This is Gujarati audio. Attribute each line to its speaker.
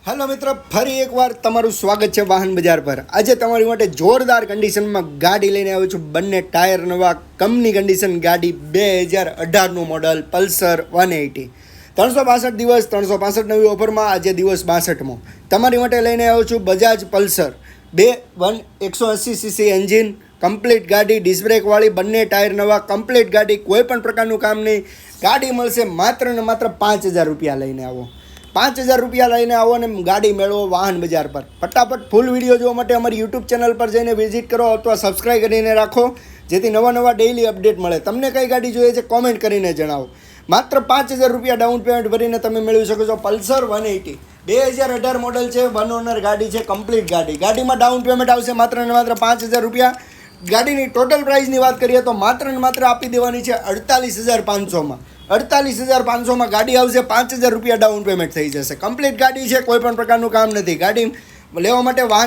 Speaker 1: હેલો મિત્ર, ફરી એકવાર તમારું સ્વાગત છે વાહન બજાર પર. આજે તમારી માટે જોરદાર કન્ડિશનમાં ગાડી લઈને આવ્યો છું. બંને ટાયર નવા, કંપની કન્ડિશન ગાડી, 2018નું મોડલ પલ્સર 180. 362 દિવસ, 365 નવી ઓફરમાં. આજે દિવસ 62મો. તમારી માટે લઈને આવ્યો છું Bajaj Pulsar 180cc engine, complete ગાડી, ડિસ્ક બ્રેકવાળી, બંને ટાયર નવા, કમ્પ્લીટ ગાડી, કોઈ પણ પ્રકારનું કામ નહીં. ગાડી મળશે માત્ર ને માત્ર 5000 રૂપિયા લઈને આવો. 5000 રૂપિયા લઈને આવો અને ગાડી મેળવો વાહન બજાર પર. ફટાફટ ફૂલ વિડીયો જોવા માટે અમારી યુટ્યુબ ચેનલ પર જઈને વિઝિટ કરો અથવા સબસ્ક્રાઈબ કરીને રાખો, જેથી નવા ડેઇલી અપડેટ મળે. તમને કઈ ગાડી જોઈએ છે કોમેન્ટ કરીને જણાવો. માત્ર 5000 રૂપિયા ડાઉન પેમેન્ટ ભરીને તમે મેળવી શકો છો પલ્સર 180. 2018 મોડલ છે, વન ઓનર ગાડી છે, કમ્પ્લીટ ગાડી. ગાડીમાં ડાઉન પેમેન્ટ આવશે માત્ર ને માત્ર 5000 રૂપિયા. ગાડીની ટોટલ પ્રાઇસની વાત કરીએ તો માત્ર ને માત્ર આપી દેવાની છે 48500માં. 48500માં ગાડી આવશે. 5000 રૂપિયા ડાઉન પેમેન્ટ થઈ જશે. કમ્પ્લીટ ગાડી છે, કોઈ પણ પ્રકારનું કામ નથી. ગાડી લેવા માટે વાહન